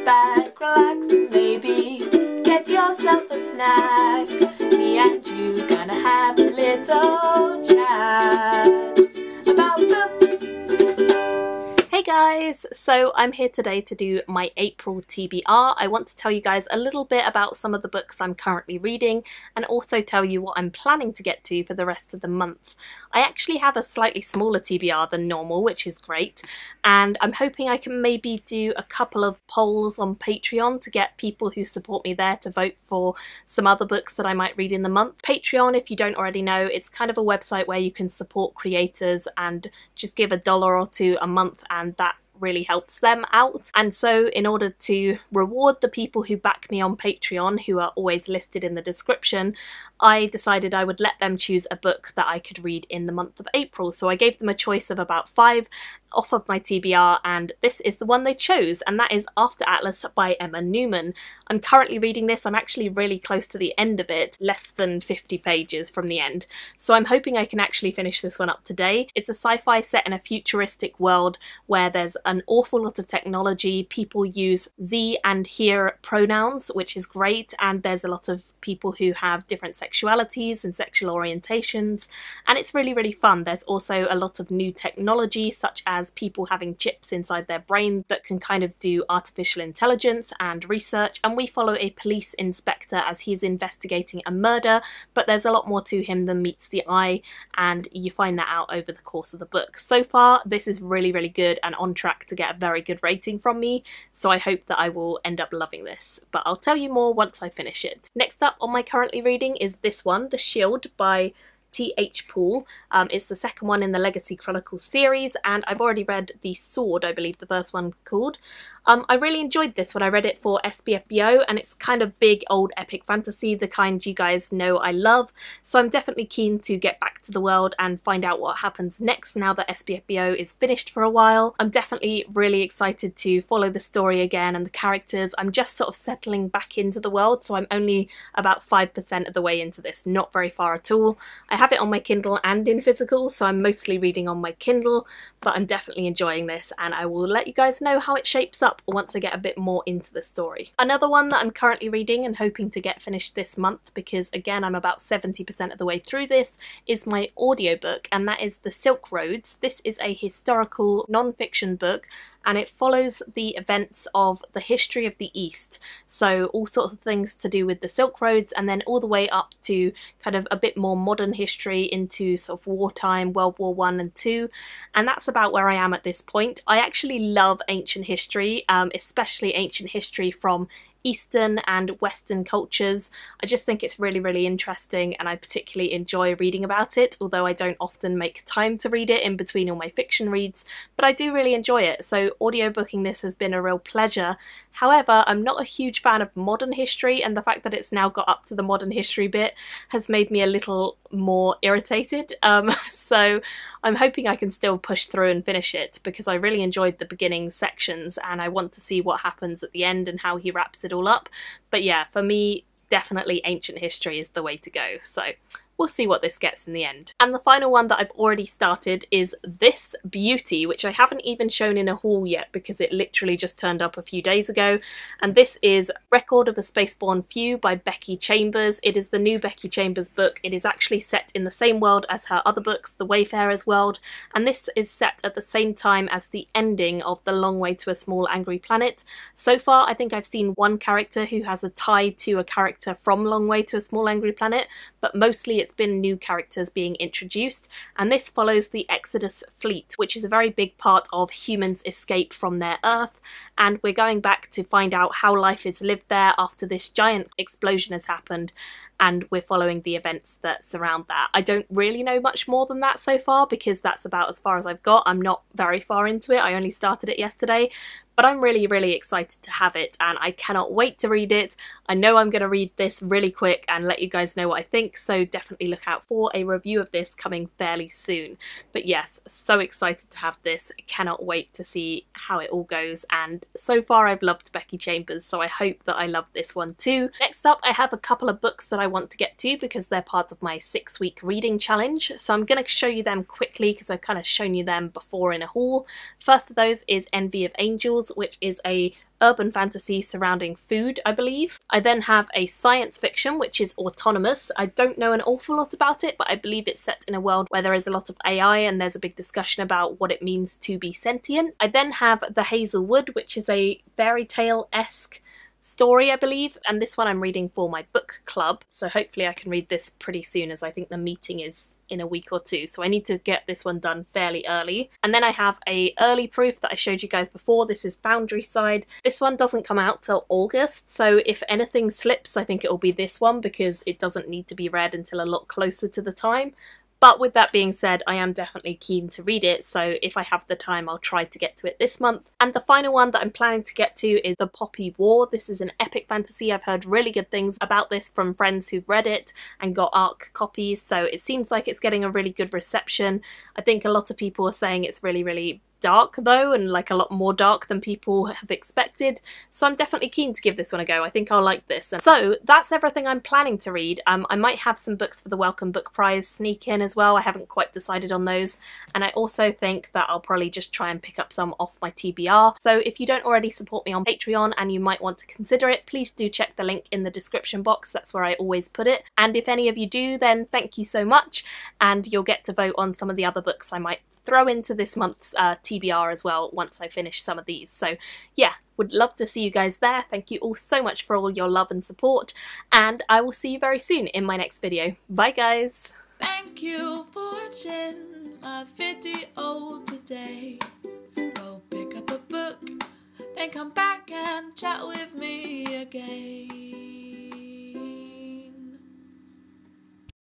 back, relax, and maybe get yourself a snack. Me and you gonna have a little chat about books. Hey guys, so I'm here today to do my April TBR. I want to tell you guys a little bit about some of the books I'm currently reading and also tell you what I'm planning to get to for the rest of the month. I actually have a slightly smaller TBR than normal, which is great, and I'm hoping I can maybe do a couple of polls on Patreon to get people who support me there to vote for some other books that I might read in the month. Patreon, if you don't already know, it's kind of a website where you can support creators and just give $1 or $2 a month, and that really helps them out. And so in order to reward the people who back me on Patreon, who are always listed in the description, I decided I would let them choose a book that I could read in the month of April. So I gave them a choice of about 5 off of my TBR, and this is the one they chose, and that is After Atlas by Emma Newman. I'm currently reading this. I'm actually really close to the end of it, less than 50 pages from the end, so I'm hoping I can actually finish this one up today. It's a sci-fi set in a futuristic world where there's an awful lot of technology. People use ze and here pronouns, which is great, and there's a lot of people who have different sexualities and sexual orientations, and it's really, really fun. There's also a lot of new technology, such as people having chips inside their brain that can kind of do artificial intelligence and research, and we follow a police inspector as he's investigating a murder, but there's a lot more to him than meets the eye, and you find that out over the course of the book. So far, this is really, really good and on track to get a very good rating from me, so I hope that I will end up loving this, but I'll tell you more once I finish it. Next up on my currently reading is this one, The Shield by T.H. Paul. It's the second one in the Legacy Chronicles series, and I've already read The Sword, I believe the first one called. I really enjoyed this when I read it for SBFBO, and it's kind of big old epic fantasy, the kind you guys know I love, so I'm definitely keen to get back to the world and find out what happens next now that SBFBO is finished for a while. I'm definitely really excited to follow the story again and the characters. I'm just sort of settling back into the world, so I'm only about 5% of the way into this, not very far at all. I have it on my Kindle and in physical, so I'm mostly reading on my Kindle, but I'm definitely enjoying this, and I will let you guys know how it shapes up once I get a bit more into the story. Another one that I'm currently reading and hoping to get finished this month, because again I'm about 70% of the way through this, is my audiobook, and that is The Silk Roads. This is a historical non-fiction book, and it follows the events of the history of the East. So all sorts of things to do with the Silk Roads, and then all the way up to kind of a bit more modern history into sort of wartime, World War I and II, and that's about where I am at this point. I actually love ancient history, especially ancient history from Eastern and Western cultures. I just think it's really, really interesting, and I particularly enjoy reading about it, although I don't often make time to read it in between all my fiction reads, but I do really enjoy it, so audiobooking this has been a real pleasure. However, I'm not a huge fan of modern history, and the fact that it's now got up to the modern history bit has made me a little more irritated, so I'm hoping I can still push through and finish it, because I really enjoyed the beginning sections and I want to see what happens at the end and how he wraps it all up. But yeah, for me, definitely ancient history is the way to go, so we'll see what this gets in the end. And the final one that I've already started is this beauty, which I haven't even shown in a haul yet because it literally just turned up a few days ago. And this is Record of a Spaceborne Few by Becky Chambers. It is the new Becky Chambers book. It is actually set in the same world as her other books, The Wayfarer's World, and this is set at the same time as the ending of The Long Way to a Small Angry Planet. So far, I think I've seen one character who has a tie to a character from Long Way to a Small Angry Planet, but mostly it's been new characters being introduced, and this follows the Exodus fleet, which is a very big part of humans' escape from their Earth, and we're going back to find out how life is lived there after this giant explosion has happened, and we're following the events that surround that. I don't really know much more than that so far, because that's about as far as I've got. I'm not very far into it, I only started it yesterday, but I'm really, really excited to have it, and I cannot wait to read it. I know I'm going to read this really quick and let you guys know what I think, so definitely look out for a review of this coming fairly soon. But yes, so excited to have this, cannot wait to see how it all goes, and so far I've loved Becky Chambers, so I hope that I love this one too. Next up, I have a couple of books that I want to get to because they're part of my 6-week reading challenge. So I'm going to show you them quickly because I've kind of shown you them before in a haul. First of those is Envy of Angels, which is a urban fantasy surrounding food, I believe. I then have a science fiction, which is Autonomous. I don't know an awful lot about it, but I believe it's set in a world where there is a lot of AI and there's a big discussion about what it means to be sentient. I then have The Hazelwood, which is a fairy tale-esque story, I believe, and this one I'm reading for my book club, so hopefully I can read this pretty soon, as I think the meeting is in a week or two, so I need to get this one done fairly early. And then I have a early proof that I showed you guys before. This is Boundary Side. This one doesn't come out till August, so if anything slips, I think it will be this one because it doesn't need to be read until a lot closer to the time. But with that being said, I am definitely keen to read it, so if I have the time, I'll try to get to it this month. And the final one that I'm planning to get to is The Poppy War. This is an epic fantasy. I've heard really good things about this from friends who've read it and got ARC copies, so it seems like it's getting a really good reception. I think a lot of people are saying it's really dark though, and like a lot more dark than people have expected, so I'm definitely keen to give this one a go. I think I'll like this. And so that's everything I'm planning to read. I might have some books for the Welcome Book Prize sneak in as well. I haven't quite decided on those, and I also think that I'll probably just try and pick up some off my TBR. So if you don't already support me on Patreon and you might want to consider it, please do check the link in the description box. That's where I always put it, and if any of you do, then thank you so much, and you'll get to vote on some of the other books I might throw into this month's TBR as well once I finish some of these. So yeah, would love to see you guys there. Thank you all so much for all your love and support, and I will see you very soon in my next video. Bye guys! Thank you for watching my video today. Go pick up a book, then come back and chat with me again.